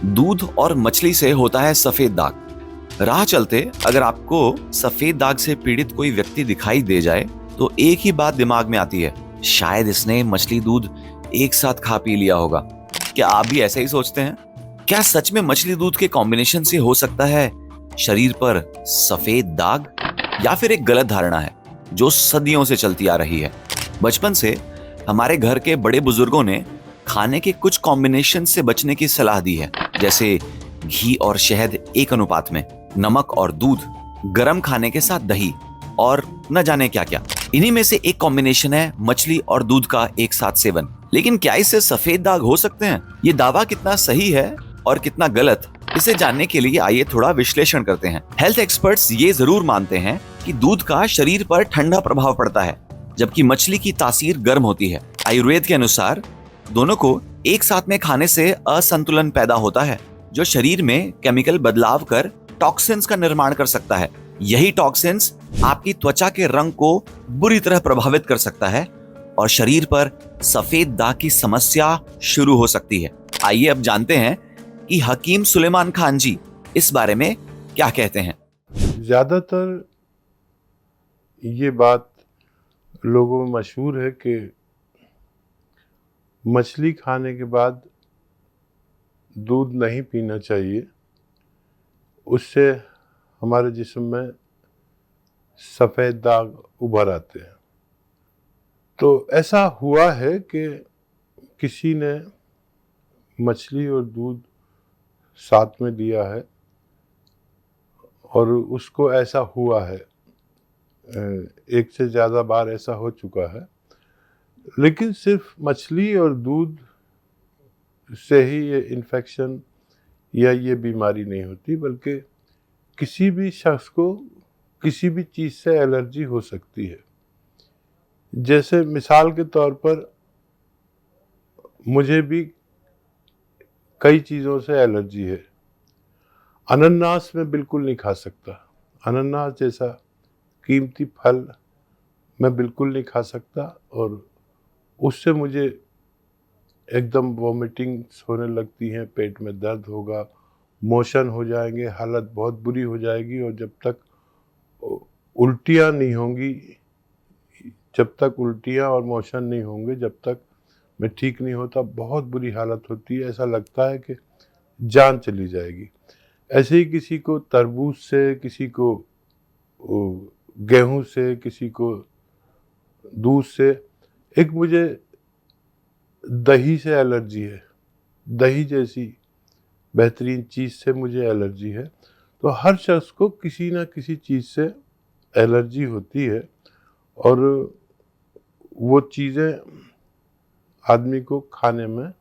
दूध और मछली से होता है सफेद दाग। राह चलते अगर आपको सफेद दाग से पीड़ित कोई व्यक्ति दिखाई दे जाए तो एक ही बात दिमाग में आती है, शायद इसने मछली दूध एक साथ खा पी लिया होगा। क्या आप भी ऐसा ही सोचते हैं? क्या सच में मछली दूध के कॉम्बिनेशन से हो सकता है शरीर पर सफेद दाग, या फिर एक गलत धारणा है जो सदियों से चलती आ रही है? बचपन से हमारे घर के बड़े बुजुर्गों ने खाने के कुछ कॉम्बिनेशन से बचने की सलाह दी है, जैसे घी और शहद एक अनुपात में, नमक और दूध, गरम खाने के साथ दही, और न जाने क्या क्या। इन्हीं में से एक कॉम्बिनेशन है मछली और दूध का एक साथ सेवन। लेकिन क्या इससे सफेद दाग हो सकते हैं? ये दावा कितना सही है और कितना गलत, इसे जानने के लिए आइए थोड़ा विश्लेषण करते हैं। हेल्थ एक्सपर्ट्स ये जरूर मानते हैं कि दूध का शरीर पर ठंडा प्रभाव पड़ता है, जबकि मछली की तासीर गर्म होती है। आयुर्वेद के अनुसार दोनों को एक साथ में खाने से असंतुलन पैदा होता है, जो शरीर में केमिकल बदलाव कर टॉक्सिन्स का निर्माण कर सकता है। यही टॉक्सिन्स आपकी त्वचा के रंग को बुरी तरह प्रभावित कर सकता है और शरीर पर सफेद दाग की समस्या शुरू हो सकती है। आइए अब जानते हैं कि हकीम सुलेमान खान जी इस बारे में क्या कहते हैं। ज़्यादातर ये बात लोगों में मशहूर है कि मछली खाने के बाद दूध नहीं पीना चाहिए, उससे हमारे जिस्म में सफ़ेद दाग उभर आते हैं। तो ऐसा हुआ है कि किसी ने मछली और दूध साथ में दिया है और उसको ऐसा हुआ है, एक से ज़्यादा बार ऐसा हो चुका है। लेकिन सिर्फ मछली और दूध से ही ये इन्फेक्शन या ये बीमारी नहीं होती, बल्कि किसी भी शख्स को किसी भी चीज़ से एलर्जी हो सकती है। जैसे मिसाल के तौर पर मुझे भी कई चीज़ों से एलर्जी है। अनानास मैं बिल्कुल नहीं खा सकता। अनानास जैसा कीमती फल मैं बिल्कुल नहीं खा सकता और उससे मुझे एकदम वॉमिटिंग्स होने लगती हैं, पेट में दर्द होगा, मोशन हो जाएंगे, हालत बहुत बुरी हो जाएगी। और जब तक उल्टियाँ नहीं होंगी, जब तक उल्टियाँ और मोशन नहीं होंगे, जब तक मैं ठीक नहीं होता, बहुत बुरी हालत होती है। ऐसा लगता है कि जान चली जाएगी। ऐसे ही किसी को तरबूज से, किसी को गेहूं से, किसी को दूध से। एक मुझे दही से एलर्जी है, दही जैसी बेहतरीन चीज़ से मुझे एलर्जी है। तो हर शख्स को किसी ना किसी चीज़ से एलर्जी होती है और वो चीज़ें आदमी को खाने में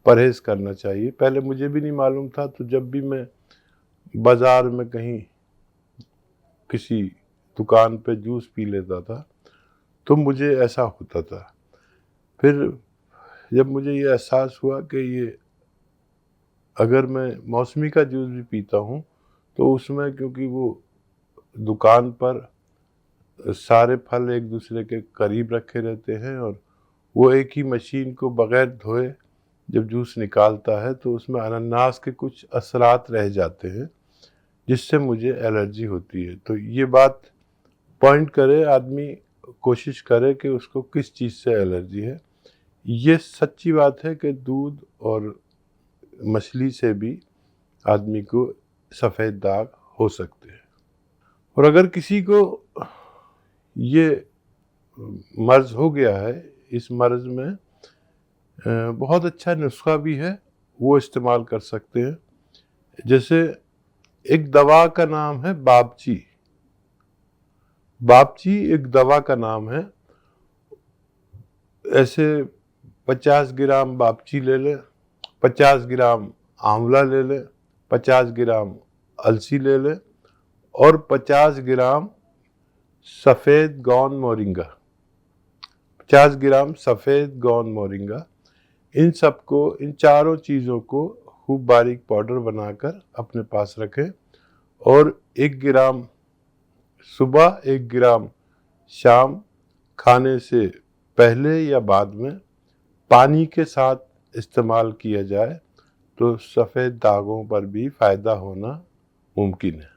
परहेज़ करना चाहिए। पहले मुझे भी नहीं मालूम था, तो जब भी मैं बाज़ार में कहीं किसी दुकान पे जूस पी लेता था तो मुझे ऐसा होता था। फिर जब मुझे ये एहसास हुआ कि ये अगर मैं मौसमी का जूस भी पीता हूँ तो उसमें, क्योंकि वो दुकान पर सारे फल एक दूसरे के करीब रखे रहते हैं और वो एक ही मशीन को बग़ैर धोए जब जूस निकालता है तो उसमें अनानास के कुछ असरात रह जाते हैं, जिससे मुझे एलर्जी होती है। तो ये बात पॉइंट करे आदमी, कोशिश करे कि उसको किस चीज़ से एलर्जी है। ये सच्ची बात है कि दूध और मछली से भी आदमी को सफ़ेद दाग हो सकते हैं। और अगर किसी को ये मर्ज़ हो गया है, इस मर्ज़ में बहुत अच्छा नुस्खा भी है, वो इस्तेमाल कर सकते हैं। जैसे एक दवा का नाम है बाबची। बाबची एक दवा का नाम है। ऐसे 50 ग्राम बाबची ले लें, 50 ग्राम आंवला ले लें, 50 ग्राम अलसी ले लें और 50 ग्राम सफ़ेद गौन मोरिंगा, 50 ग्राम सफ़ेद गौन मोरिंगा। इन सबको, इन चारों चीज़ों को खूब बारीक पाउडर बनाकर अपने पास रखें और 1 ग्राम सुबह, 1 ग्राम शाम, खाने से पहले या बाद में पानी के साथ इस्तेमाल किया जाए तो सफ़ेद दागों पर भी फायदा होना मुमकिन है।